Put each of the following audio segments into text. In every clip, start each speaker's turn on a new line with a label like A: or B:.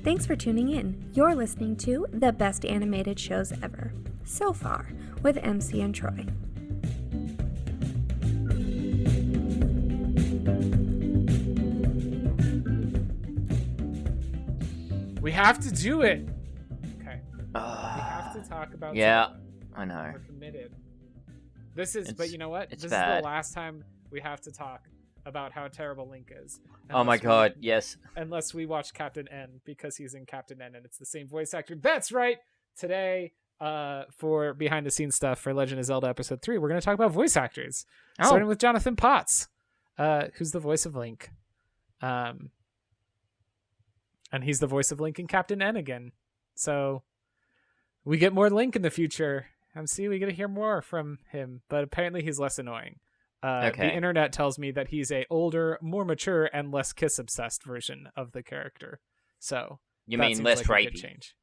A: Thanks for tuning in. You're listening to the best animated shows ever, so far, with MC and Troy.
B: We have to do it. Okay. We have to talk about
C: Zelda.
B: Zelda.
C: I know.
B: We're committed. But you know what? This
C: bad.
B: is the last time we have to talk about how terrible Link is.
C: Oh my god, yes.
B: Unless we watch Captain N, because he's in Captain N and it's the same voice actor. That's right! Today, for behind the scenes stuff for Legend of Zelda Episode 3, we're going to talk about voice actors. Starting with Jonathan Potts, who's the voice of Link. And he's the voice of Link in Captain N again. So we get more Link in the future. MC, we get to hear more from him, but apparently he's less annoying. The internet tells me that he's a older, more mature, and less kiss-obsessed version of the character. So
C: you mean less
B: like
C: rapey?
B: Change.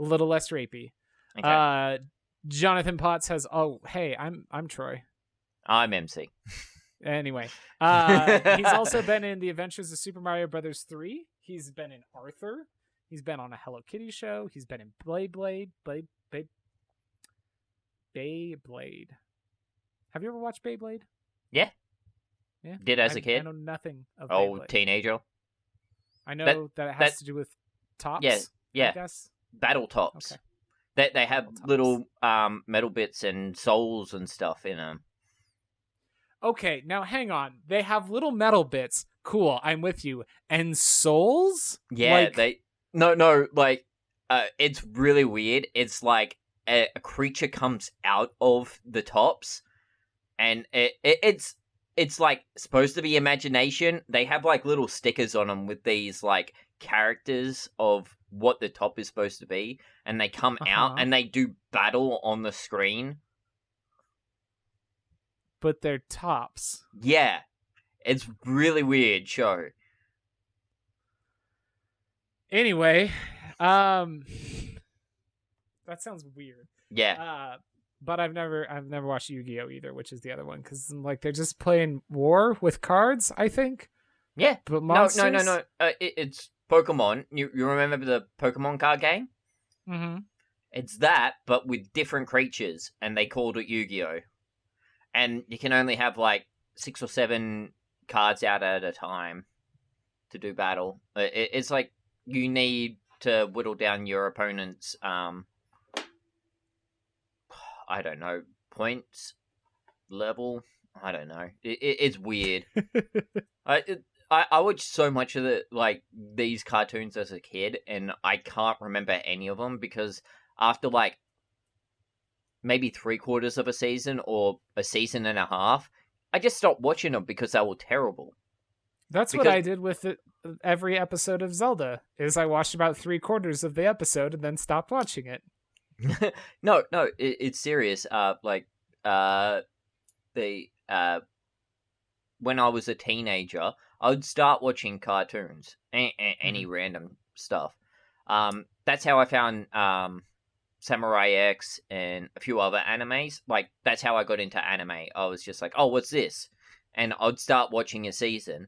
B: A little less rapey.
C: Okay.
B: Jonathan Potts has. Oh, hey, I'm Troy.
C: I'm MC.
B: Anyway, he's also been in The Adventures of Super Mario Brothers 3. He's been in Arthur. He's been on a Hello Kitty show. He's been in Beyblade. Have you ever watched Beyblade?
C: Yeah. Did as a kid.
B: I know nothing of
C: Oh,
B: Beyblade.
C: Teenager.
B: I know that it has to do with tops.
C: Yeah.
B: I guess.
C: Battle tops.
B: Okay.
C: They have little metal bits and souls and stuff in them.
B: Okay, now hang on. They have little metal bits. Cool, I'm with you. And souls?
C: Yeah, it's really weird. It's like a creature comes out of the tops, and it's like supposed to be imagination. They have like little stickers on them with these like characters of what the top is supposed to be, and they come out and they do battle on the screen.
B: But they're tops.
C: Yeah. It's really weird show.
B: Anyway, that sounds weird.
C: Yeah.
B: But I've never watched Yu-Gi-Oh either, which is the other one, because like they're just playing war with cards, I think.
C: Yeah.
B: But monsters?
C: No. It's Pokemon. You remember the Pokemon card game?
B: Mm-hmm.
C: It's that, but with different creatures, and they called it Yu-Gi-Oh. And you can only have like 6 or 7 cards out at a time to do battle. It's like you need to whittle down your opponent's, I don't know, points level. I don't know. It's weird. I watched so much of these cartoons as a kid, and I can't remember any of them because after like maybe 3/4 of a season or a season and a half, I just stopped watching them because they were terrible.
B: What I did with every episode of Zelda, is I watched about 3/4 of the episode and then stopped watching it.
C: No, it's serious. When I was a teenager, I would start watching cartoons, any random stuff. That's how I found Samurai X and a few other animes. Like, that's how I got into anime. I was just like, oh, what's this? And I'd start watching a season,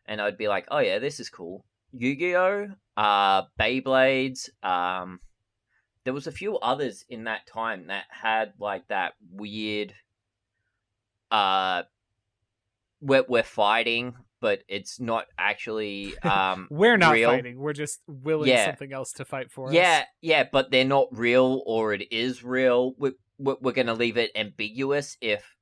C: and I'd be like, oh yeah, this is cool. Yu-Gi-Oh! Beyblades, there was a few others in that time that had, like, that weird, we're fighting, but it's not actually
B: we're not
C: real.
B: Fighting. We're just willing something else to fight for us.
C: Yeah, but they're not real, or it is real. We're going to leave it ambiguous if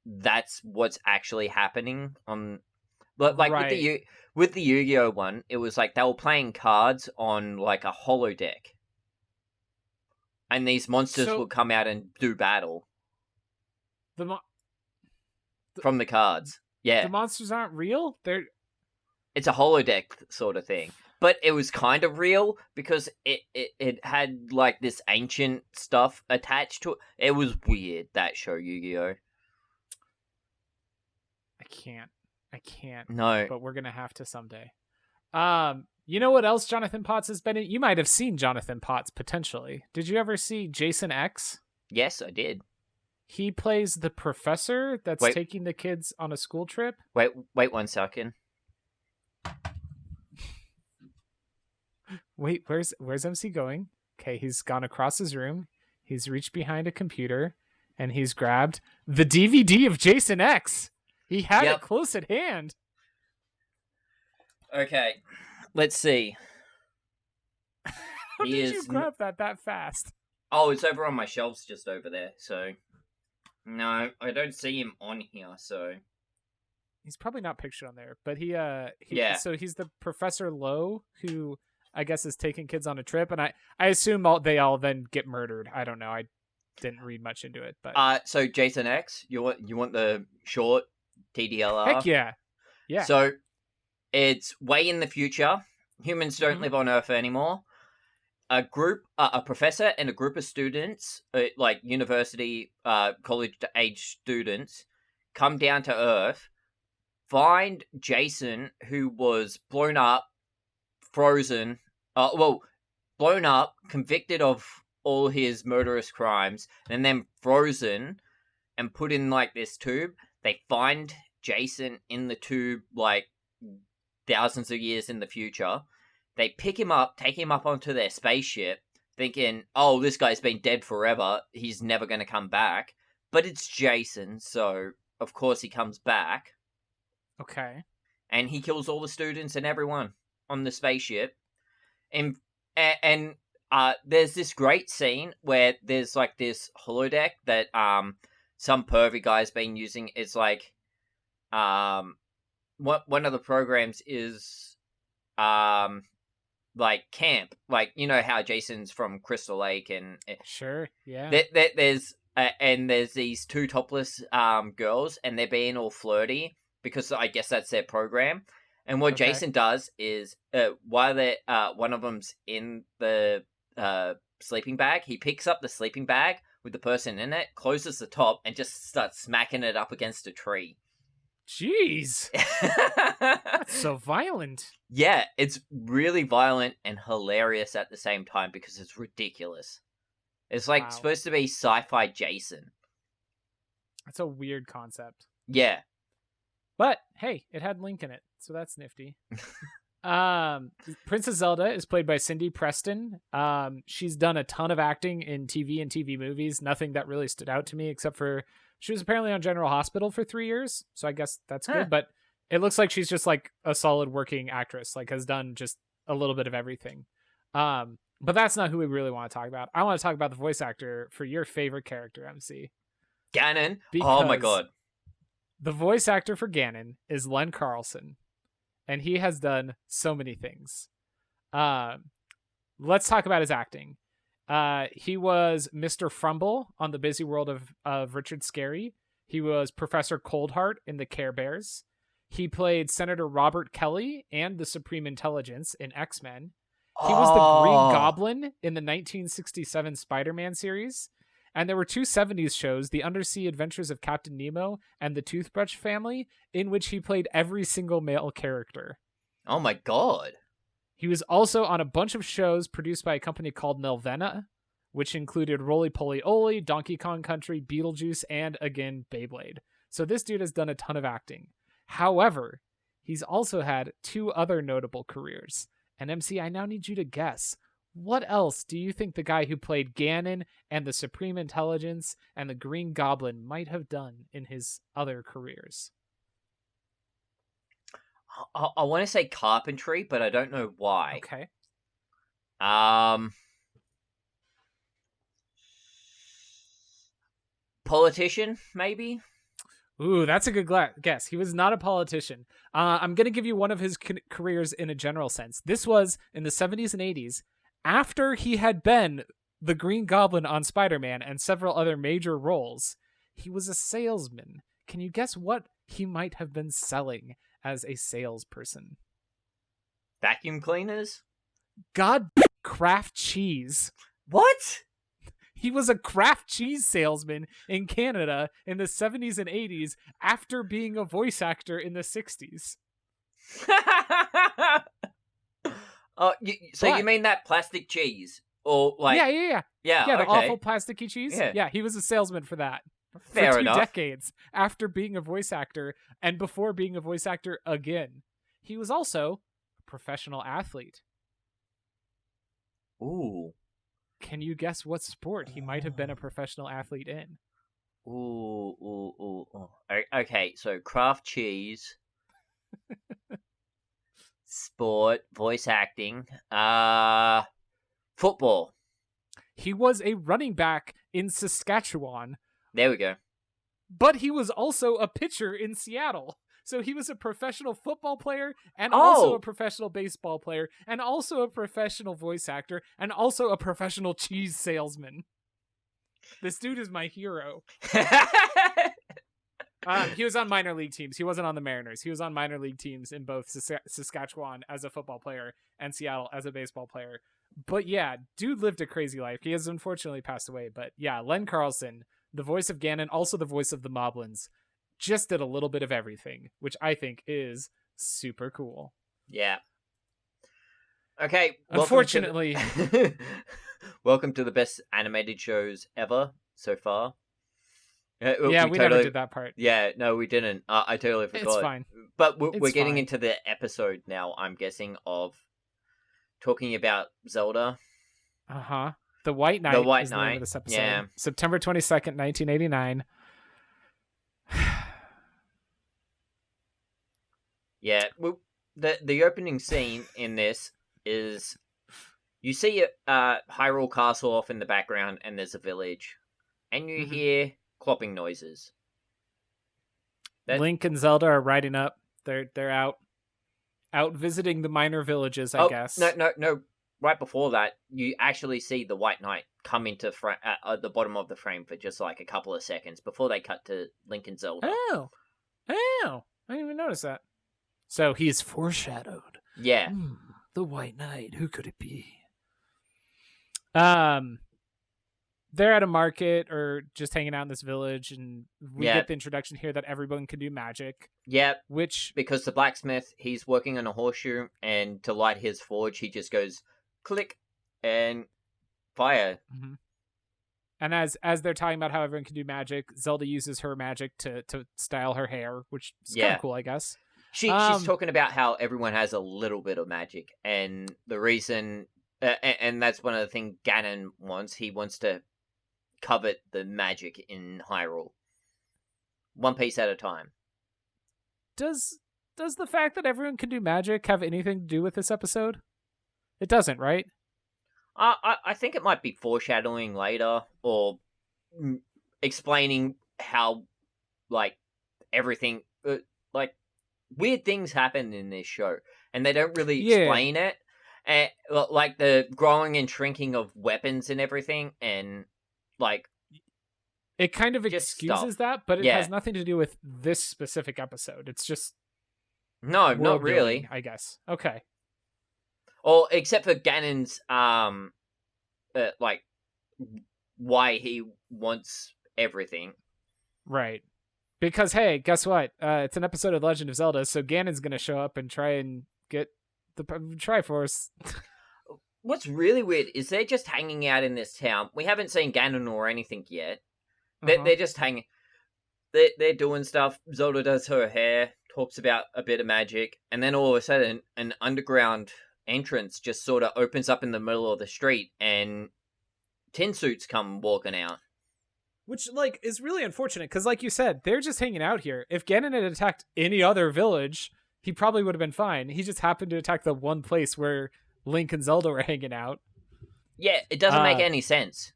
C: that's what's actually happening. Like right. with the Yu-Gi-Oh one, it was like they were playing cards on like a holodeck, and these monsters would come out and do battle from the cards. Yeah,
B: the monsters aren't real.
C: It's a holodeck sort of thing, but it was kind of real because it had like this ancient stuff attached to it. It was weird, that show, Yu-Gi-Oh.
B: I can't.
C: No,
B: but we're gonna have to someday. You know what else Jonathan Potts has been in? You might have seen Jonathan Potts potentially. Did you ever see Jason X?
C: Yes, I did.
B: He plays the professor that's taking the kids on a school trip.
C: Wait 1 second.
B: Wait, where's MC going? Okay, he's gone across his room. He's reached behind a computer, and he's grabbed the DVD of Jason X. He had it close at hand.
C: Okay, let's see.
B: How did you grab that fast?
C: Oh, it's over on my shelves just over there, so... No, I don't see him on here, so...
B: He's probably not pictured on there, but so he's the Professor Lowe who I guess is taking kids on a trip, and I assume they all then get murdered. I don't know. I didn't read much into it, but
C: so Jason X, you want the short TDLR?
B: Heck yeah. Yeah.
C: So it's way in the future. Humans don't live on Earth anymore. A professor and a group of students, like university, college-age students, come down to Earth, find Jason, who was blown up, frozen, blown up, convicted of all his murderous crimes, and then frozen and put in, like, this tube. They find Jason in the tube, like, thousands of years in the future. They pick him up, take him up onto their spaceship, thinking, oh, this guy's been dead forever, he's never going to come back. But it's Jason, so of course he comes back.
B: Okay.
C: And he kills all the students and everyone on the spaceship. And there's this great scene where there's like this holodeck that some pervy guy's been using. It's like one of the programs is like camp, like, you know how Jason's from Crystal Lake and
B: sure, yeah.
C: There's these two topless girls, and they're being all flirty because I guess that's their program. And what Jason does is, while they one of them's in the sleeping bag, he picks up the sleeping bag with the person in it, closes the top, and just starts smacking it up against a tree.
B: Jeez. That's so violent.
C: Yeah, it's really violent and hilarious at the same time because it's ridiculous. It's like supposed to be sci-fi Jason.
B: That's a weird concept.
C: Yeah.
B: But hey, it had Link in it, so that's nifty. Princess Zelda is played by Cindy Preston. She's done a ton of acting in TV and TV movies. Nothing that really stood out to me except for she was apparently on General Hospital for 3 years, so I guess that's good. But it looks like she's just like a solid working actress, like has done just a little bit of everything. But that's not who we really want to talk about. I want to talk about the voice actor for your favorite character, MC.
C: Ganon? Oh my god.
B: The voice actor for Ganon is Len Carlson, and he has done so many things. Let's talk about his acting. He was Mr. Frumble on The Busy World of Richard Scarry. He was Professor Coldheart in The Care Bears. He played Senator Robert Kelly and the Supreme Intelligence in X-Men. He was the Green Goblin in the 1967 Spider-Man series. And there were 2 70s shows, The Undersea Adventures of Captain Nemo and The Toothbrush Family, in which he played every single male character.
C: Oh my god.
B: He was also on a bunch of shows produced by a company called Nelvana, which included Roly Poly Oly, Donkey Kong Country, Beetlejuice, and, again, Beyblade. So this dude has done a ton of acting. However, he's also had 2 other notable careers. And MC, I now need you to guess. What else do you think the guy who played Ganon and the Supreme Intelligence and the Green Goblin might have done in his other careers?
C: I want to say carpentry, but I don't know why.
B: Okay.
C: Politician, maybe?
B: Ooh, that's a good guess. He was not a politician. I'm going to give you one of his careers in a general sense. This was in the 70s and 80s, after he had been the Green Goblin on Spider-Man and several other major roles. He was a salesman. Can you guess what he might have been selling as a salesperson?
C: Vacuum cleaners?
B: Kraft cheese.
C: What?
B: He was a Kraft cheese salesman in Canada in the 70s and 80s after being a voice actor in the 60s.
C: You mean that plastic cheese? Or like
B: Yeah, the
C: okay.
B: awful plasticky cheese.
C: Yeah,
B: he was a salesman for that.
C: Fair
B: for 2
C: enough.
B: decades after being a voice actor and before being a voice actor again. He was also a professional athlete.
C: Ooh.
B: Can you guess what sport he might have been a professional athlete in?
C: Ooh. Okay, so craft cheese, sport, voice acting, football.
B: He was a running back in Saskatchewan.
C: There we go.
B: But he was also a pitcher in Seattle. So he was a professional football player and also a professional baseball player and also a professional voice actor and also a professional cheese salesman. This dude is my hero. He was on minor league teams. He wasn't on the Mariners. He was on minor league teams in both Saskatchewan as a football player and Seattle as a baseball player. But yeah, dude lived a crazy life. He has unfortunately passed away. But yeah, Len Carlson, the voice of Ganon, also the voice of the Moblins, just did a little bit of everything, which I think is super cool.
C: Yeah. Okay.
B: Unfortunately.
C: Welcome to the best animated shows ever so far.
B: Yeah, we never did that part.
C: Yeah, no, we didn't. I totally forgot.
B: It's fine.
C: But we're getting into the episode now, I'm guessing, of talking about Zelda.
B: Uh-huh. The White Knight is the name of this episode. Yeah. September 22nd, 1989.
C: Yeah, well, the opening scene in this is you see Hyrule Castle off in the background, and there's a village, and you hear clopping noises.
B: Link and Zelda are riding up. They're out visiting the minor villages, I guess.
C: No. Right before that, you actually see the White Knight come into at the bottom of the frame for just like a couple of seconds before they cut to Link and Zelda.
B: Oh, I didn't even notice that. So he's foreshadowed.
C: Yeah.
B: The White Knight. Who could it be? They're at a market or just hanging out in this village, and we get the introduction here that everyone can do magic.
C: Yeah.
B: Which,
C: because the blacksmith, he's working on a horseshoe, and to light his forge, he just goes click and fire.
B: Mm-hmm. And as they're talking about how everyone can do magic, Zelda uses her magic to style her hair, which is kind of cool, I guess.
C: She's talking about how everyone has a little bit of magic, and the reason, and that's one of the things Ganon wants. He wants to covet the magic in Hyrule, one piece at a time.
B: Does the fact that everyone can do magic have anything to do with this episode? It doesn't, right?
C: I think it might be foreshadowing later, or explaining how, like, everything, like, weird things happen in this show, and they don't really explain it. Like the growing and shrinking of weapons and everything, and like
B: it kind of excuses that, but it has nothing to do with this specific episode. It's just
C: not really,
B: I guess. Okay.
C: Or except for Ganon's like why he wants everything.
B: Right. Because hey, guess what? It's an episode of Legend of Zelda, so Ganon's gonna show up and try and get the Triforce.
C: What's really weird is they're just hanging out in this town. We haven't seen Ganon or anything yet. They're just hanging. They're doing stuff. Zelda does her hair, talks about a bit of magic, and then all of a sudden, an underground entrance just sort of opens up in the middle of the street, and tin suits come walking out.
B: Which, like, is really unfortunate, because like you said, they're just hanging out here. If Ganon had attacked any other village, he probably would have been fine. He just happened to attack the one place where Link and Zelda were hanging out.
C: Yeah, it doesn't make any sense.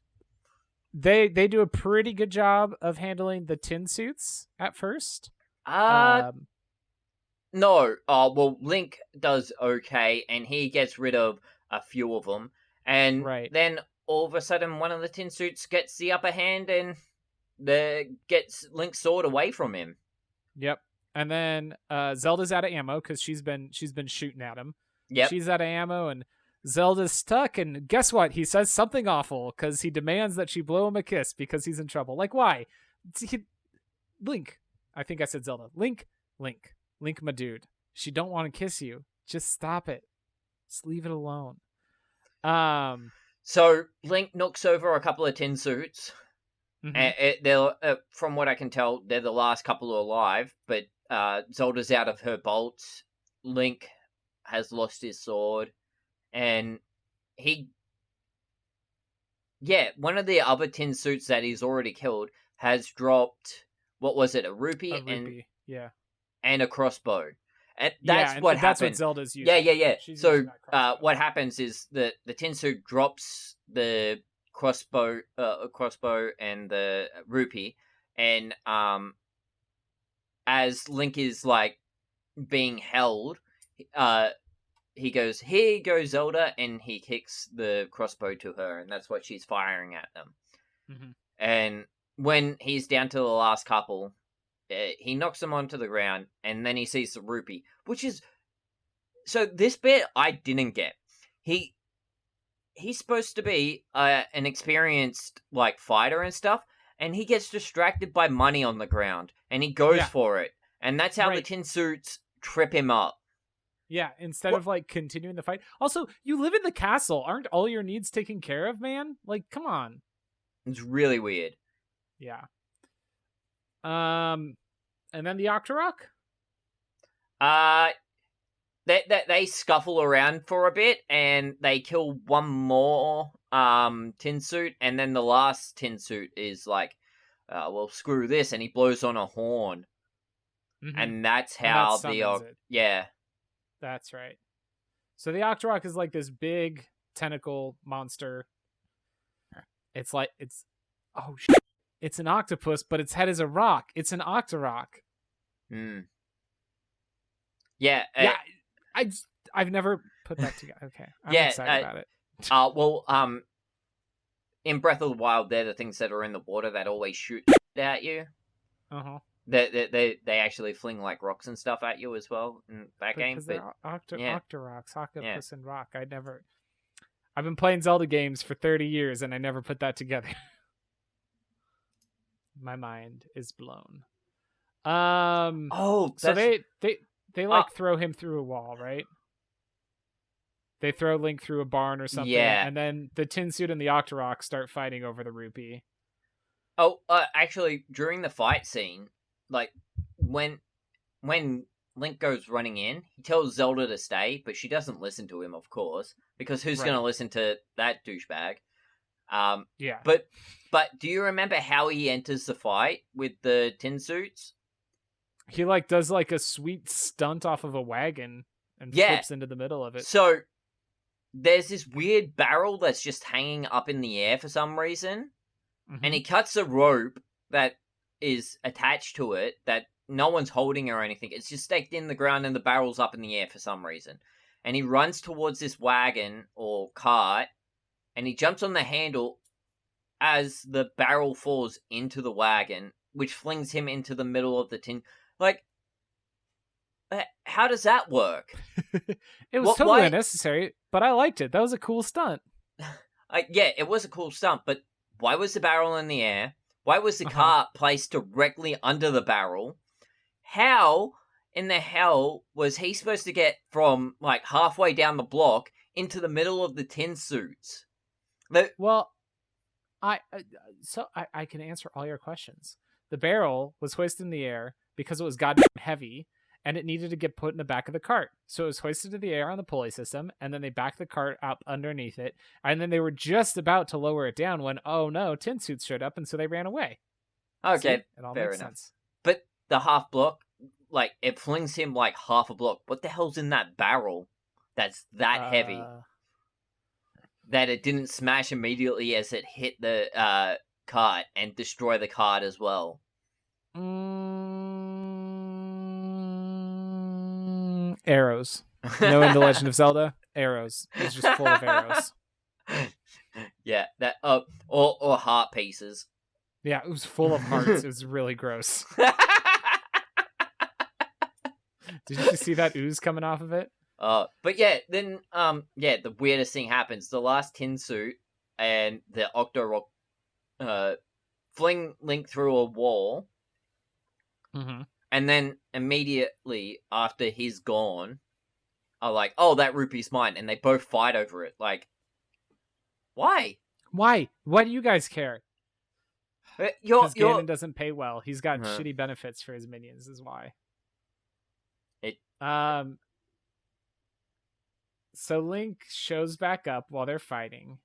B: They do a pretty good job of handling the tin suits at first.
C: No. Well, Link does okay, and he gets rid of a few of them. And then all of a sudden, one of the tin suits gets the upper hand and gets Link's sword away from him.
B: Yep. And then Zelda's out of ammo because she's been shooting at him.
C: Yep.
B: She's out of ammo, and Zelda's stuck. And guess what? He says something awful because he demands that she blow him a kiss because he's in trouble. Like, why? Link. I think I said Zelda. Link, my dude. She don't want to kiss you. Just stop it. Just leave it alone.
C: So Link knocks over a couple of tin suits.
B: Mm-hmm.
C: They're, from what I can tell, they're the last couple alive. But Zelda's out of her bolts. Link has lost his sword, and he one of the other tin suits that he's already killed has dropped, what was it, a rupee, and a crossbow. And that's what happened.
B: That's what Zelda's using.
C: Yeah. So what happens is that the tin suit drops the crossbow and the rupee, and as Link is like being held, he goes, "Here you go, Zelda," and he kicks the crossbow to her, and that's what she's firing at them.
B: Mm-hmm.
C: And when he's down to the last couple, he knocks them onto the ground, and then he sees the rupee, which is... So this bit I didn't get. He's supposed to be an experienced like fighter and stuff, and he gets distracted by money on the ground, and he goes for it, and that's how the tin suits trip him up.
B: Yeah, instead of like continuing the fight. Also, you live in the castle. Aren't all your needs taken care of, man? Like, come on.
C: It's really weird.
B: Yeah. And then the Octorok?
C: They scuffle around for a bit, and they kill one more tin suit, and then the last tin suit is like, well, screw this, and he blows on a horn. Mm-hmm. And that's how yeah.
B: That's right. So the Octorok is like this big tentacle monster. It's an octopus, but its head is a rock. It's an Octorok.
C: Hmm.
B: Yeah. I've never put that together. Okay. I'm excited about it.
C: In Breath of the Wild, they're the things that are in the water that always shoot at you.
B: Uh-huh.
C: They actually fling like rocks and stuff at you as well in that game.
B: Because they're Octoroks, octopus and rock. I've been playing Zelda games for 30 years and I never put that together. My mind is blown. So they like throw him through a wall, right? They throw Link through a barn or something, and then the tin suit and the Octorok start fighting over the rupee.
C: Actually, during the fight scene, like when Link goes running in, he tells Zelda to stay, but she doesn't listen to him, of course, because who's going to listen to that douchebag?
B: Yeah.
C: But do you remember how he enters the fight with the tin suits?
B: He like does like a sweet stunt off of a wagon and flips into the middle of it.
C: So there's this weird barrel that's just hanging up in the air for some reason. Mm-hmm. And he cuts a rope that is attached to it that no one's holding or anything. It's just staked in the ground and the barrel's up in the air for some reason. And he runs towards this wagon or cart and he jumps on the handle as the barrel falls into the wagon, which flings him into the middle of the tin. Like, how does that work?
B: It was totally unnecessary, but I liked it. That was a cool stunt.
C: It was a cool stunt, but why was the barrel in the air? Why was the cart placed directly under the barrel? How in the hell was he supposed to get from like halfway down the block into the middle of the tin suits?
B: Well, I can answer all your questions. The barrel was hoisted in the air because it was goddamn heavy, and it needed to get put in the back of the cart. So it was hoisted to the air on the pulley system, and then they backed the cart up underneath it, and then they were just about to lower it down when, oh no, tin suits showed up, and so they ran away.
C: Okay,
B: see? It all
C: fair
B: makes
C: enough.
B: Sense.
C: But the half block, like, it flings him like half a block. What the hell's in that barrel that's that heavy? That it didn't smash immediately as it hit the cart and destroy the cart as well.
B: Arrows. You know, in The Legend of Zelda, arrows. It's just full of arrows.
C: Yeah, that or heart pieces.
B: Yeah, it was full of hearts. It was really gross. Did you see that ooze coming off of it?
C: But yeah, then the weirdest thing happens. The last tin suit and the Octorok fling Link through a wall.
B: Mm-hmm.
C: And then immediately after he's gone, are like, oh, that rupee's mine. And they both fight over it. Like, why?
B: Why? Why do you guys care? Because Ganon doesn't pay well. He's got shitty benefits for his minions, is why. So Link shows back up while they're fighting.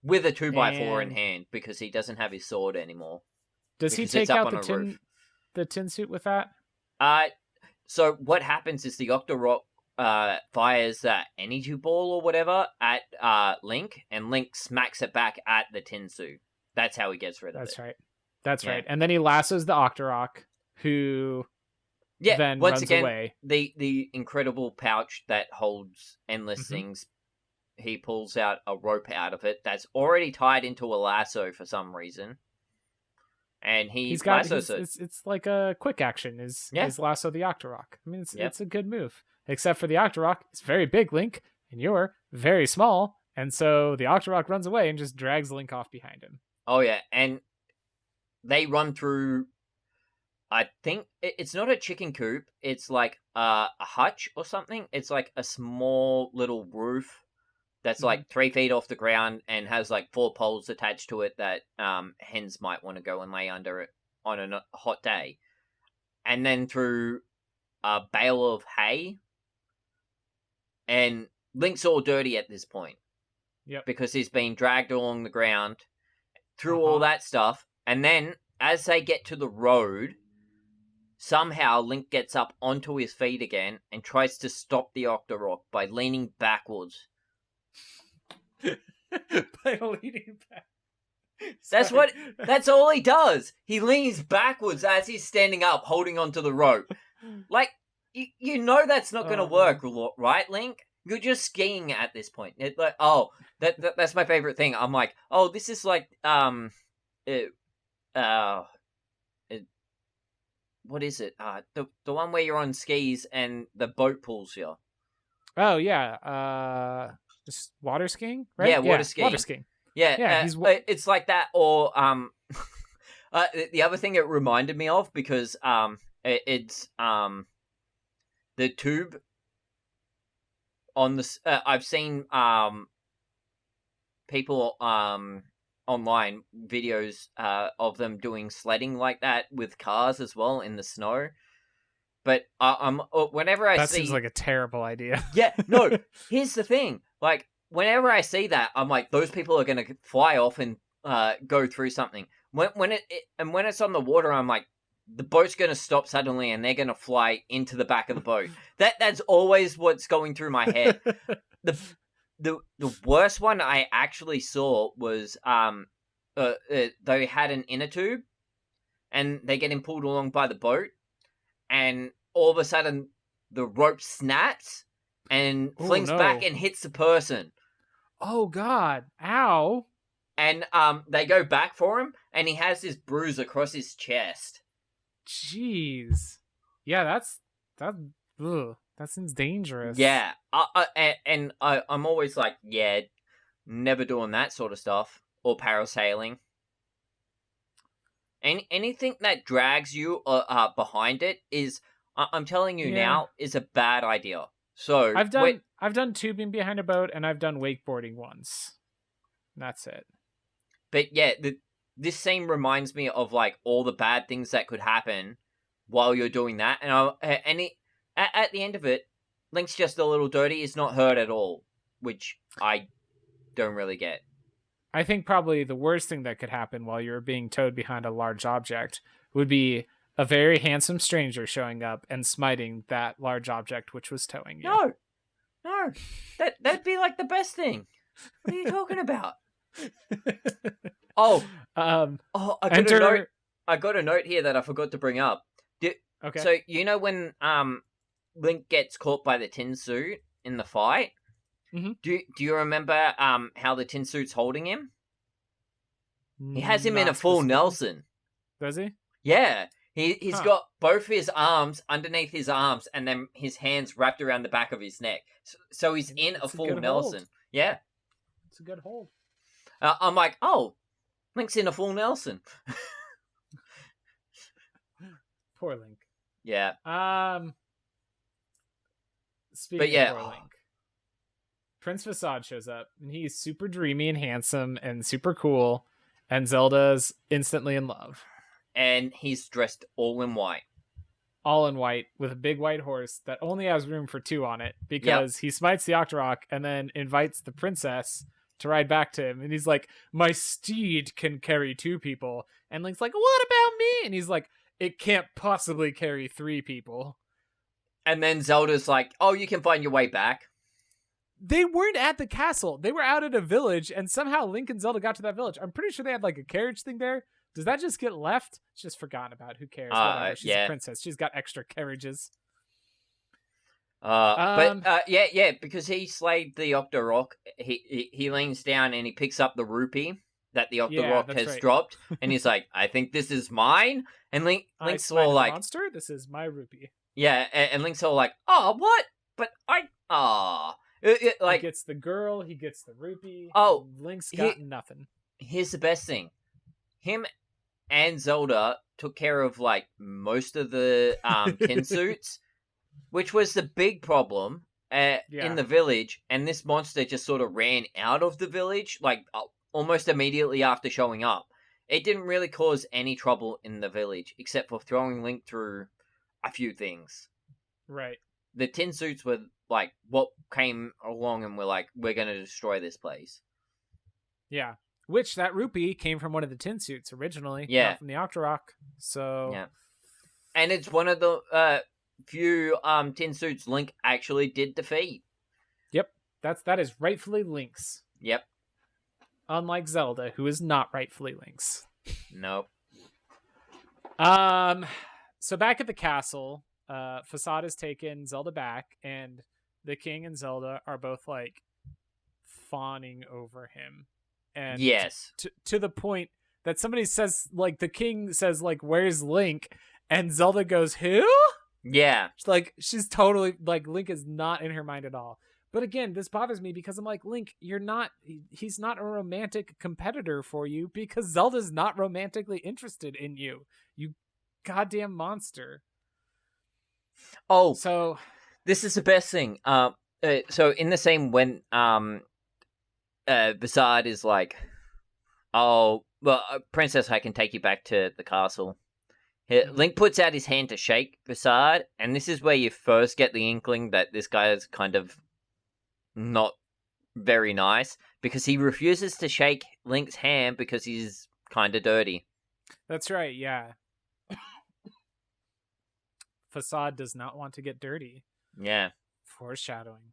C: with a 2x4 in hand because he doesn't have his sword anymore.
B: Does he take out the tin suit with that?
C: So what happens is the Octorok fires that energy ball or whatever at Link, and Link smacks it back at the tin suit. That's how he gets rid of it.
B: That's right. And then he lassos the Octorok, who then
C: once
B: runs
C: again,
B: away.
C: The incredible pouch that holds endless things, he pulls out a rope out of it that's already tied into a lasso for some reason. And lassos it.
B: It's like a quick action is lasso the Octorok. I mean, it's a good move. Except for the Octorok, it's very big, Link, and you're very small. And so the Octorok runs away and just drags Link off behind him.
C: Oh, yeah. And they run through, I think, it's not a chicken coop. It's like a hutch or something. It's like a small little roof that's like 3 feet off the ground and has like 4 poles attached to it that hens might want to go and lay under it on a hot day. And then through a bale of hay. And Link's all dirty at this point.
B: Yep.
C: Because he's been dragged along the ground through all that stuff. And then, as they get to the road, somehow Link gets up onto his feet again and tries to stop the Octorok by leaning backwards.
B: By leaning back.
C: That's all he does. He leans backwards as he's standing up, holding onto the rope. Like, you know that's not going to work, right, Link? You're just skiing at this point. It's like, that's my favorite thing. I'm like, this is like, what is it? The one where you're on skis and the boat pulls you.
B: Oh yeah, just water skiing, right?
C: Yeah, water skiing.
B: Water skiing.
C: Yeah, it's like that. Or the other thing it reminded me of because it's the tube on the. I've seen people online videos of them doing sledding like that with cars as well in the snow. But whenever I see...
B: That seems like a terrible idea.
C: Yeah, no, here's the thing. Like, whenever I see that, I'm like, those people are going to fly off and go through something. When it's on the water, I'm like, the boat's going to stop suddenly and they're going to fly into the back of the boat. That's always what's going through my head. The worst one I actually saw was they had an inner tube and they're getting pulled along by the boat. And all of a sudden, the rope snaps and flings back and hits the person.
B: Oh, God. Ow.
C: And they go back for him, and he has this bruise across his chest.
B: Jeez. Yeah, that seems dangerous.
C: Yeah. I'm always like, yeah, never doing that sort of stuff. Or parasailing. Anything that drags you behind it is, I'm telling you now, is a bad idea. So
B: I've done tubing behind a boat and I've done wakeboarding once. That's it.
C: But yeah, this scene reminds me of like all the bad things that could happen while you're doing that, and at the end of it, Link's just a little dirty. He's not hurt at all, which I don't really get.
B: I think probably the worst thing that could happen while you're being towed behind a large object would be a very handsome stranger showing up and smiting that large object which was towing you.
C: No, that'd be like the best thing. What are you talking about? I got a note here that I forgot to bring up.
B: Okay.
C: So you know when Link gets caught by the tin suit in the fight?
B: Mm-hmm.
C: Do you remember how the tin suit's holding him? He has him in a full Nelson.
B: Does he?
C: Yeah. He's got both his arms underneath his arms and then his hands wrapped around the back of his neck. So he's in a full Nelson. Hold. Yeah.
B: It's a good hold.
C: I'm like, Link's in a full Nelson.
B: Poor Link.
C: Yeah.
B: Speaking of poor Link. Prince Facade shows up, and he's super dreamy and handsome and super cool, and Zelda's instantly in love.
C: And he's dressed all in white.
B: All in white, with a big white horse that only has room for 2 on it, because he smites the Octorok and then invites the princess to ride back to him. And he's like, my steed can carry 2 people. And Link's like, what about me? And he's like, it can't possibly carry 3 people.
C: And then Zelda's like, oh, you can find your way back.
B: They weren't at the castle. They were out at a village, and somehow Link and Zelda got to that village. I'm pretty sure they had like a carriage thing there. Does that just get left? It's just forgotten about. Who cares? Whatever. She's a princess. She's got extra carriages.
C: Because he slayed the Octorok, he leans down and he picks up the rupee that the Octorok has dropped, and he's like, I think this is mine. And Link's all like,
B: monster? This is my rupee.
C: Yeah, and Link's all like, oh, what? But
B: he gets the girl, he gets the rupee.
C: Oh,
B: Link's got nothing.
C: Here's the best thing. Him and Zelda took care of, like, most of the tin suits, which was the big problem in the village, and this monster just sort of ran out of the village, like, almost immediately after showing up. It didn't really cause any trouble in the village, except for throwing Link through a few things.
B: Right.
C: The tin suits were, like, what came along and were like, we're going to destroy this place.
B: Yeah. Which, that rupee came from one of the tin suits originally.
C: Yeah.
B: Not from the Octorok. So...
C: Yeah. And it's one of the few tin suits Link actually did defeat.
B: Yep. That is rightfully Link's.
C: Yep.
B: Unlike Zelda, who is not rightfully Link's.
C: Nope.
B: So back at the castle, Facade has taken Zelda back, and the king and Zelda are both, like, fawning over him. And
C: yes.
B: To the point that somebody says, like, the king says, like, where's Link? And Zelda goes, who?
C: Yeah.
B: She's totally, like, Link is not in her mind at all. But again, this bothers me because I'm like, Link, he's not a romantic competitor for you because Zelda's not romantically interested in you. You goddamn monster.
C: Oh,
B: so
C: this is the best thing. So in the same when Visard is like, oh, well, princess, I can take you back to the castle. Link puts out his hand to shake Visard, and this is where you first get the inkling that this guy is kind of not very nice, because he refuses to shake Link's hand because he's kind of dirty.
B: That's right, yeah. Facade does not want to get dirty.
C: Yeah.
B: Foreshadowing.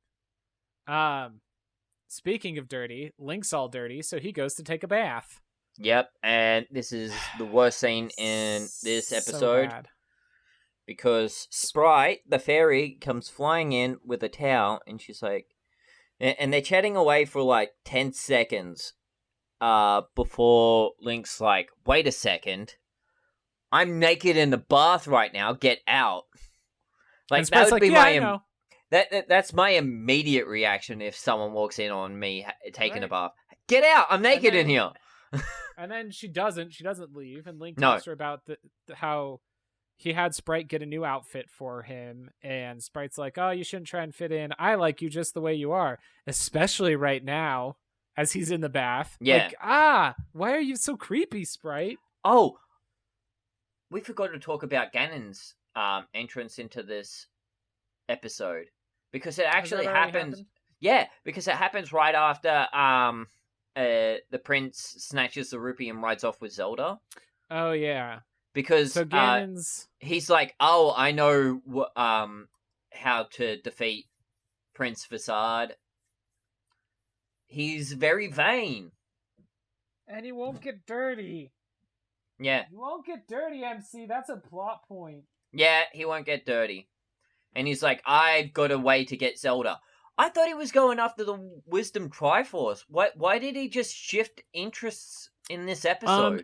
B: Speaking of dirty, Link's all dirty, so he goes to take a bath.
C: Yep, and this is the worst scene in this episode.
B: So bad.
C: Because Sprite, the fairy, comes flying in with a towel, and she's like... And they're chatting away for, like, 10 seconds before Link's like, wait a second. I'm naked in the bath right now. Get out. Like, that would be that's my immediate reaction if someone walks in on me taking a bath. Get out! I'm naked in here.
B: And then she doesn't leave, and Link talks to her about how he had Sprite get a new outfit for him, and Sprite's like, oh, you shouldn't try and fit in. I like you just the way you are, especially right now as he's in the bath.
C: Yeah.
B: Like, why are you so creepy, Sprite?
C: Oh, we forgot to talk about Ganon's entrance into this episode, because it actually happens. Yeah, because it happens right after the prince snatches the rupee and rides off with Zelda.
B: Oh yeah.
C: Because
B: so Ganon's...
C: he's like, oh, I know how to defeat Prince Facade. He's very vain.
B: And he won't get dirty.
C: Yeah.
B: He won't get dirty, MC. That's a plot point.
C: Yeah, he won't get dirty. And he's like, I've got a way to get Zelda. I thought he was going after the Wisdom Triforce. Why did he just shift interests in this episode?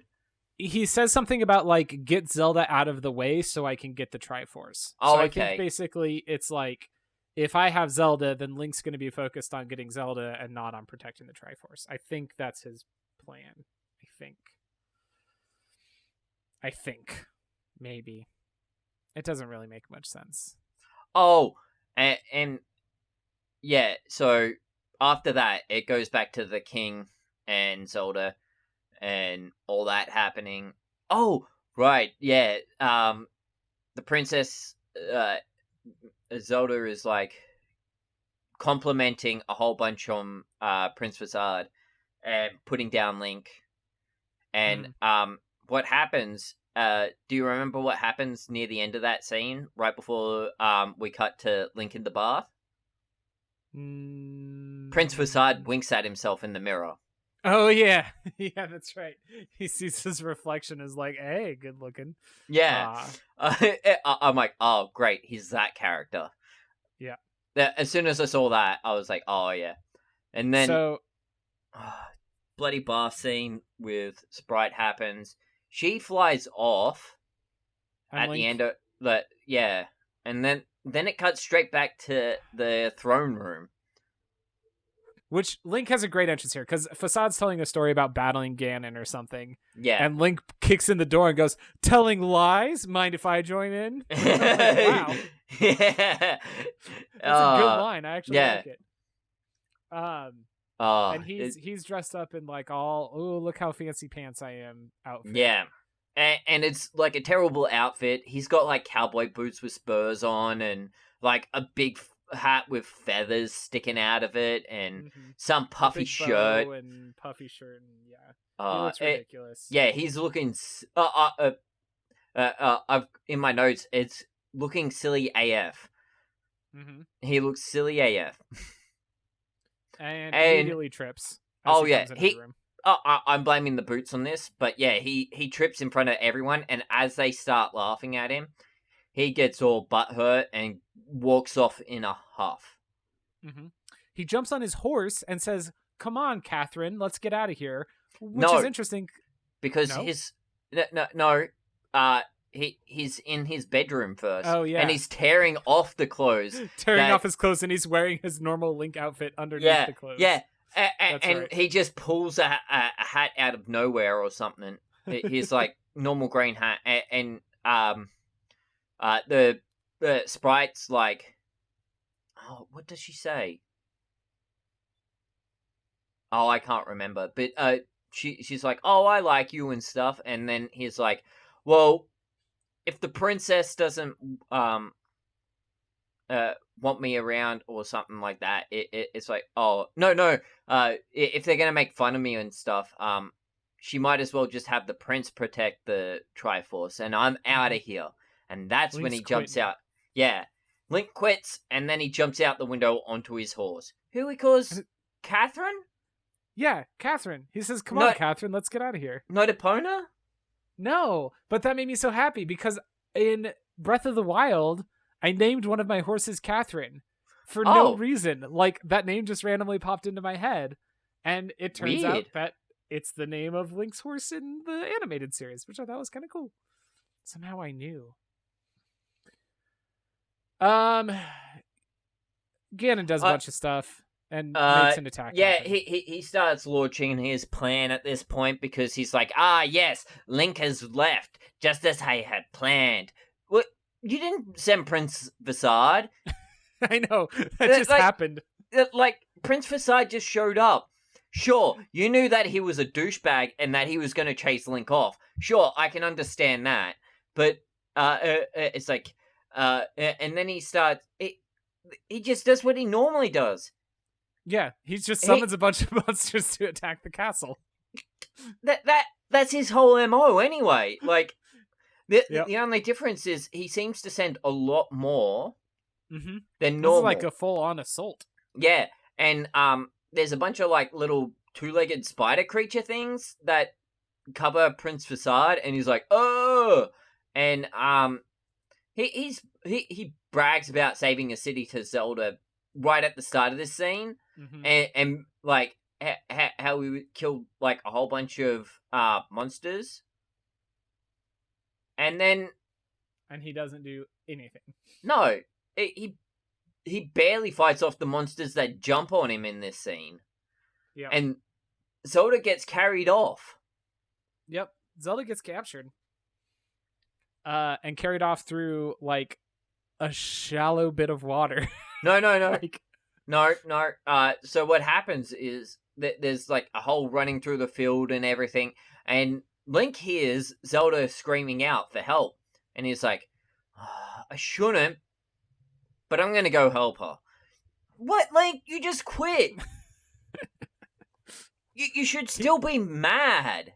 B: He says something about, like, get Zelda out of the way so I can get the Triforce.
C: Oh,
B: so I
C: okay.
B: think basically it's like, if I have Zelda, then Link's going to be focused on getting Zelda and not on protecting the Triforce. I think that's his plan. I think. Maybe. It doesn't really make much sense.
C: Oh, and yeah, so after that, it goes back to the king and Zelda and all that happening. Oh, right, yeah. The princess, Zelda, is like complimenting a whole bunch on Prince Facade, and putting down Link. And what happens? Do you remember what happens near the end of that scene, right before we cut to Link in the bath? Prince Facade winks at himself in the mirror.
B: Oh yeah, yeah, that's right. He sees his reflection as like, "Hey, good looking."
C: Yeah, I'm like, "Oh, great, he's that character."
B: Yeah.
C: As soon as I saw that, I was like, "Oh yeah," and then bloody bath scene with Sprite happens. She flies off at the end of the and then it cuts straight back to the throne room.
B: Which Link has a great entrance here, because Facade's telling a story about battling Ganon or something.
C: Yeah.
B: And Link kicks in the door and goes, "Telling lies? Mind if I join in?" Like, wow.
C: Yeah.
B: That's a good line. I actually like it. And he's dressed up in like all, oh, look how fancy pants I am outfit.
C: Yeah. And it's like a terrible outfit. He's got like cowboy boots with spurs on and like a big hat with feathers sticking out of it and some puffy shirt
B: and puffy shirt and he looks ridiculous.
C: He's looking I've in my notes it's looking silly AF. He looks silly AF.
B: and immediately trips.
C: I'm blaming the boots on this, but yeah, he trips in front of everyone, and as they start laughing at him, he gets all butthurt and walks off in a huff.
B: He jumps on his horse and says, "Come on, Catherine, let's get out of here." Which is interesting.
C: Because he's in his bedroom first.
B: Oh, yeah.
C: And he's tearing off the clothes.
B: Off his clothes, and he's wearing his normal Link outfit underneath the clothes.
C: Yeah, and he just pulls a hat out of nowhere or something. His like normal green hat, and the Sprite's like, oh, what does she say? Oh, I can't remember. But she's like, oh, I like you and stuff. And then he's like, well, if the princess doesn't want me around or something like that, it's like, oh, no. If they're gonna make fun of me and stuff, she might as well just have the prince protect the Triforce, and I'm out of here. And that's Link's when he jumps out. Yeah, Link quits, and then he jumps out the window onto his horse, who he calls Catherine.
B: Yeah, Catherine. He says, "Come on, Catherine, let's get out of here."
C: Not Epona?
B: No, but that made me so happy because in Breath of the Wild, I named one of my horses Catherine for no reason. Like, that name just randomly popped into my head, and it turns out that it's the name of Link's horse in the animated series, which I thought was kind of cool. Somehow I knew. Ganon does a bunch of stuff and makes an attack.
C: Yeah, he starts launching his plan at this point because he's like, yes, Link has left, just as I had planned. What? You didn't send Prince Facade.
B: I know. That just happened.
C: Like, Prince Facade just showed up. Sure, you knew that he was a douchebag and that he was going to chase Link off. Sure, I can understand that. But it's like... and then he starts... He just does what he normally does.
B: Yeah, he just summons a bunch of monsters to attack the castle.
C: That's his whole MO anyway. Like, the only difference is he seems to send a lot more than normal.
B: This is like a full-on assault.
C: Yeah, and there's a bunch of like little two-legged spider creature things that cover Prince Facade, and he's like, oh! And he brags about saving a city to Zelda right at the start of this scene, and like how we killed like a whole bunch of monsters, and
B: he doesn't do anything.
C: No, he barely fights off the monsters that jump on him in this scene.
B: Yeah,
C: and Zelda gets carried off.
B: Yep, Zelda gets captured. And carried off through, like, a shallow bit of water.
C: No. No. So what happens is that there's, like, a hole running through the field and everything, and Link hears Zelda screaming out for help, and he's like, I shouldn't, but I'm gonna go help her. What, Link? You just quit! You should still be mad.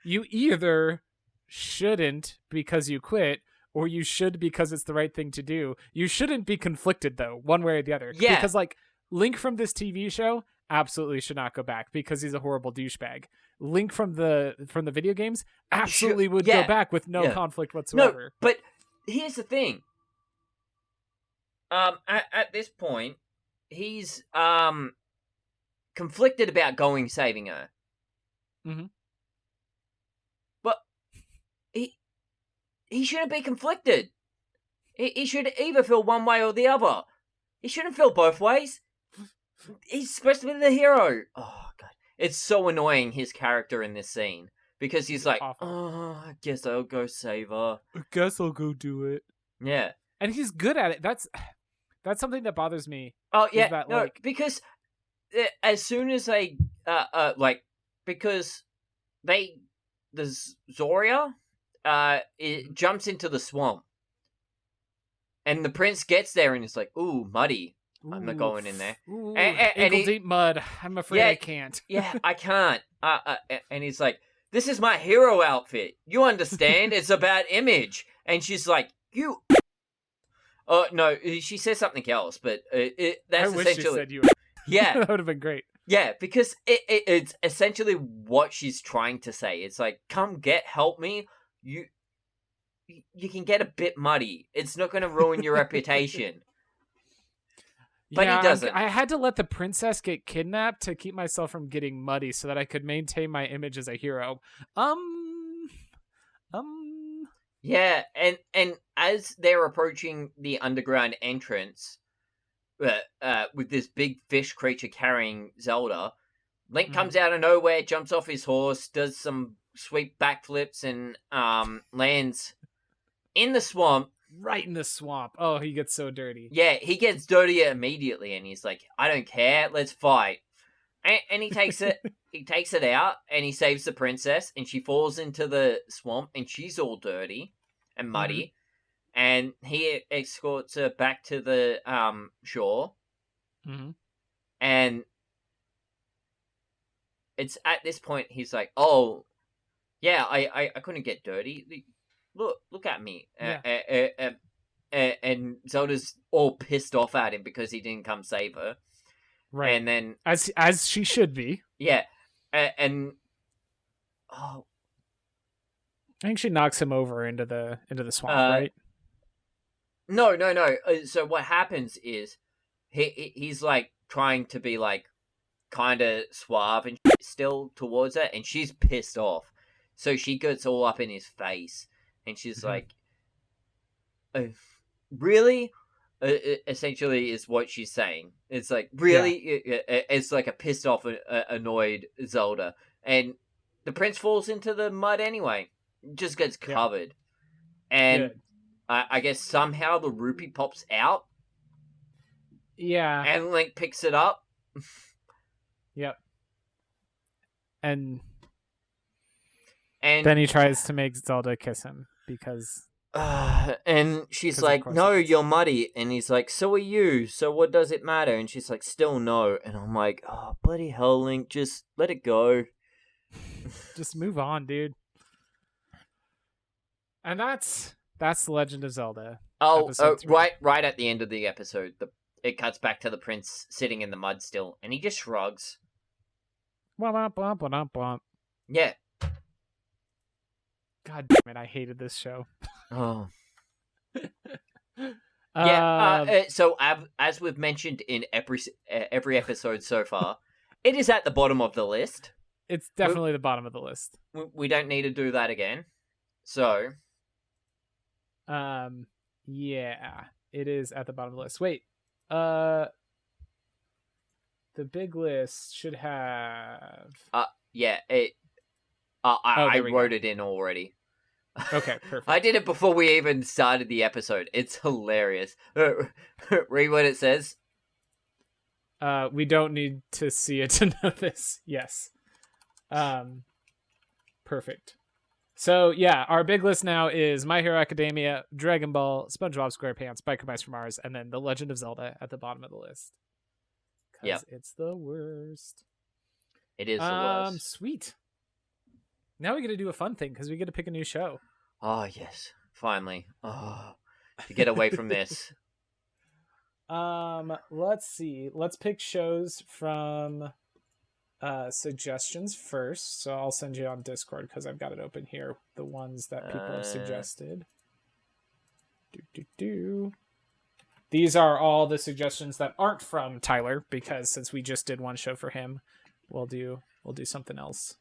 B: You either shouldn't because you quit, or you should because it's the right thing to do. You shouldn't be conflicted, though, one way or the other.
C: Yeah.
B: Because, like, Link from this TV show absolutely should not go back because he's a horrible douchebag. Link from the video games absolutely would go back with no conflict whatsoever.
C: No, but here's the thing. At this point, he's conflicted about saving her.
B: Mm-hmm.
C: But he shouldn't be conflicted. He should either feel one way or the other. He shouldn't feel both ways. He's supposed to be the hero. Oh, God. It's so annoying, his character in this scene. Because he's like, I guess I'll go save her.
B: I guess I'll go do it.
C: Yeah.
B: And he's good at it. That's something that bothers me.
C: Oh, yeah. Because as soon as they, because Zoria, it jumps into the swamp. And the prince gets there and is like, ooh, muddy. I'm not going in there.
B: Ankle deep mud. I'm afraid I can't.
C: Yeah, I can't. And he's like, this is my hero outfit. You understand? It's about image. And she's like, you... Oh, no, she says something else, but that's
B: I wish
C: essentially...
B: she said you.
C: Yeah.
B: That would have been great.
C: Yeah, because it's essentially what she's trying to say. It's like, come help me. You can get a bit muddy. It's not going to ruin your reputation. But he doesn't.
B: I had to let the princess get kidnapped to keep myself from getting muddy so that I could maintain my image as a hero.
C: Yeah, and as they're approaching the underground entrance, with this big fish creature carrying Zelda, Link comes out of nowhere, jumps off his horse, does some sweet backflips, and lands in the swamp.
B: Right in the swamp. Oh, he gets so dirty.
C: Yeah, he gets dirtier immediately, and he's like, I don't care, let's fight. And he takes it he takes it out, and he saves the princess, and she falls into the swamp, and she's all dirty and muddy. And he escorts her back to the shore.
B: Mm-hmm.
C: And it's at this point, he's like, oh, yeah, I couldn't get dirty. Look at me.
B: Yeah.
C: And Zelda's all pissed off at him because he didn't come save her.
B: Right.
C: And then...
B: As she should be.
C: Yeah. And... Oh.
B: I think she knocks him over into the swamp, right?
C: No. So what happens is he's like trying to be like kind of suave and still towards her, and she's pissed off. So she gets all up in his face, and she's like, "Really?" Essentially, is what she's saying. It's like, really? Yeah. It's like a pissed off, annoyed Zelda, and the prince falls into the mud anyway. Just gets covered, and I guess somehow the rupee pops out.
B: Yeah,
C: and Link picks it up.
B: Yep. And then he tries to make Zelda kiss him because...
C: and she's like, no, you're muddy. And he's like, so are you. So what does it matter? And she's like, still no. And I'm like, oh, bloody hell, Link, just let it go.
B: Just move on, dude. And that's The Legend of Zelda.
C: Right at the end of the episode, it cuts back to the prince sitting in the mud still, and he just shrugs.
B: Womp, womp, womp, womp.
C: Yeah.
B: God damn it, I hated this show.
C: Oh. Yeah, so as we've mentioned in every episode so far, it is at the bottom of the list.
B: It's definitely the bottom of the list.
C: We don't need to do that again. So...
B: yeah, it is at the bottom of the list. Wait, the big list should have...
C: yeah, it... I wrote it in already.
B: Okay, perfect.
C: I did it before we even started the episode. It's hilarious. Read what it says.
B: We don't need to see it to know this. Yes. Perfect. So, yeah, our big list now is My Hero Academia, Dragon Ball, SpongeBob SquarePants, Biker Mice from Mars, and then The Legend of Zelda at the bottom of the list. Because it's the worst.
C: It is the worst.
B: Sweet. Now we get to do a fun thing because we get to pick a new show.
C: Oh yes, finally. Oh, to get away from this.
B: Let's see. Let's pick shows from suggestions first. So I'll send you on Discord because I've got it open here. The ones that people have suggested. These are all the suggestions that aren't from Tyler, because since we just did one show for him, we'll do something else.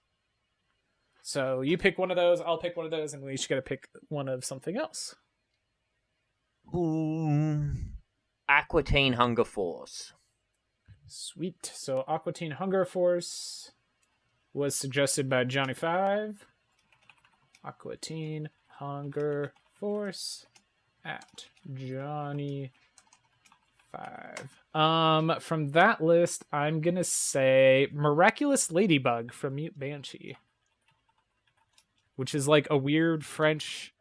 B: So you pick one of those, I'll pick one of those, and we each got to pick one of something else.
C: Ooh. Aqua Teen Hunger Force.
B: Sweet. So Aqua Teen Hunger Force was suggested by Johnny 5. Aqua Teen Hunger Force at Johnny 5. From that list, I'm gonna say Miraculous Ladybug from Mute Banshee, which is like a weird French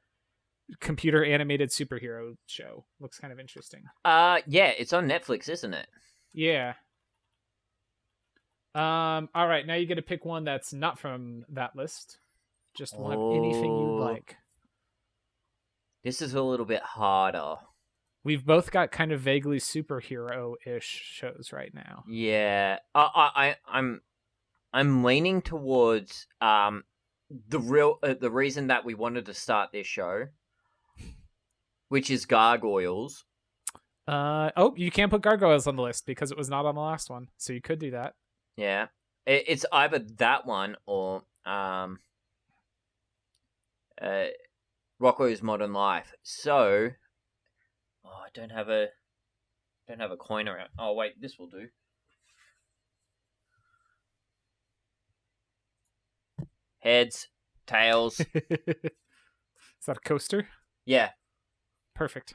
B: computer animated superhero show. Looks kind of interesting.
C: Yeah, it's on Netflix, isn't it?
B: Yeah. All right, now you get to pick one that's not from that list. Just one of anything you like.
C: This is a little bit harder.
B: We've both got kind of vaguely superhero-ish shows right now.
C: Yeah, I'm leaning towards the reason that we wanted to start this show, which is Gargoyles.
B: You can't put Gargoyles on the list because it was not on the last one, so you could do that.
C: Yeah, it's either that one or Rocko's Modern Life. So, I don't have a coin around. Oh wait, this will do. Heads, tails.
B: Is that a coaster?
C: Yeah.
B: Perfect.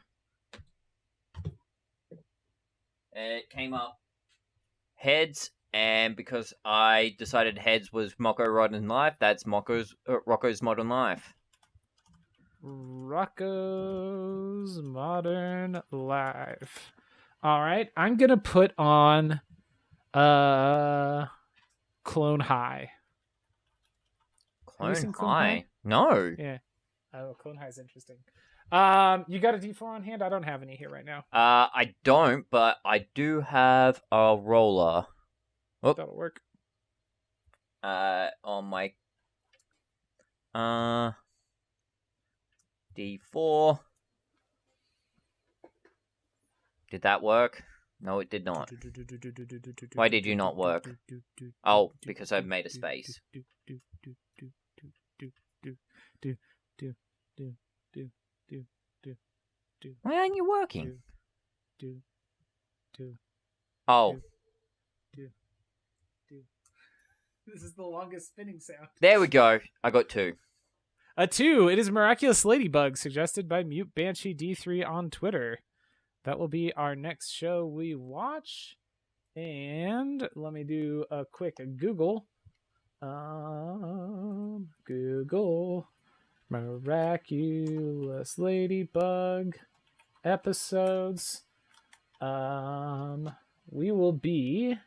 C: It came up heads, and because I decided heads was Rocko's Modern Life, that's Rocko's Modern Life.
B: Rocko's Modern Life. All right, I'm gonna put on Clone High.
C: Clone High? No.
B: Yeah. Oh, Clone High is interesting. You got a D4 on hand? I don't have any here right now.
C: I don't, but I do have a roller.
B: Oh. That'll work.
C: On my D4. Did that work? No, it did not. Why did you not work? Oh, because I've made a space. Why aren't you working? Oh.
B: This is the longest spinning sound.
C: There we go. I got 2.
B: A 2. It is Miraculous Ladybug, suggested by Mute Banshee D3 on Twitter. That will be our next show we watch. And let me do a quick Google. Google Miraculous Ladybug episodes. We will be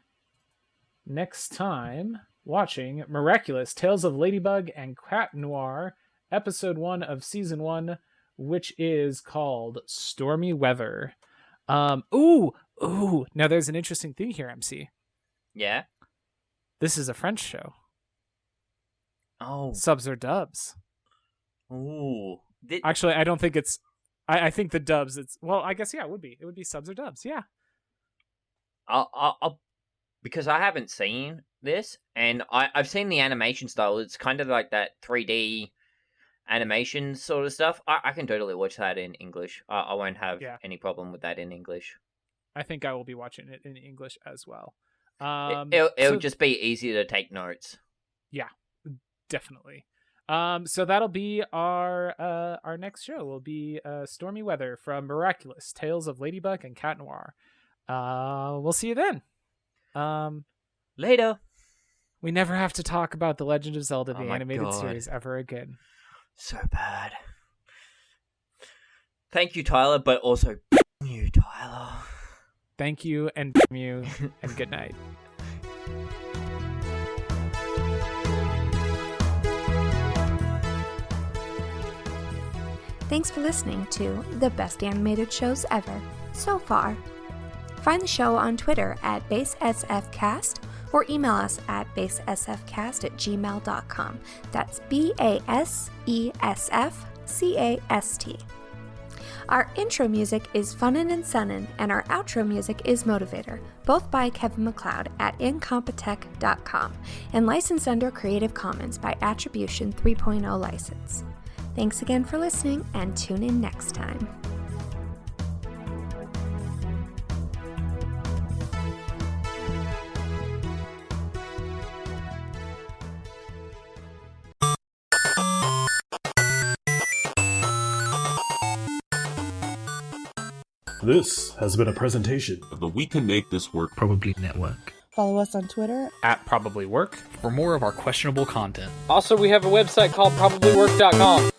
B: next time watching Miraculous Tales of Ladybug and Cat Noir, episode 1 of season 1, which is called Stormy Weather. Ooh. Now there's an interesting thing here, MC.
C: Yeah?
B: This is a French show.
C: Oh.
B: Subs or dubs.
C: Ooh.
B: Actually, I don't think it's... I think the dubs, well, I guess, yeah, it would be. It would be subs or dubs, yeah.
C: I'll because I haven't seen this, and I've seen the animation style. It's kind of like that 3D animation sort of stuff. I can totally watch that in English. I won't have any problem with that in English.
B: I think I will be watching it in English as well.
C: It'll just be easier to take notes.
B: Yeah, definitely. So that'll be our next show. Will be Stormy Weather from Miraculous Tales of Ladybug and Cat Noir. We'll see you then.
C: Later.
B: We never have to talk about the Legend of Zelda, the animated series, ever again.
C: So bad. Thank you, Tyler, but also you, Tyler.
B: Thank you, and you, and good night.
A: Thanks for listening to the best animated shows ever, so far. Find the show on Twitter at BaseSFcast or email us at basesfcast@gmail.com. That's BASESFCAST. Our intro music is Funnin' and Sunnin', and our outro music is Motivator, both by Kevin MacLeod at incompetech.com, and licensed under Creative Commons by Attribution 3.0 license. Thanks again for listening, and tune in next time.
D: This has been a presentation
E: of the We Can Make This Work
F: Probably Network.
G: Follow us on Twitter
B: at Probably Work
F: for more of our questionable content.
B: Also, we have a website called probablywork.com.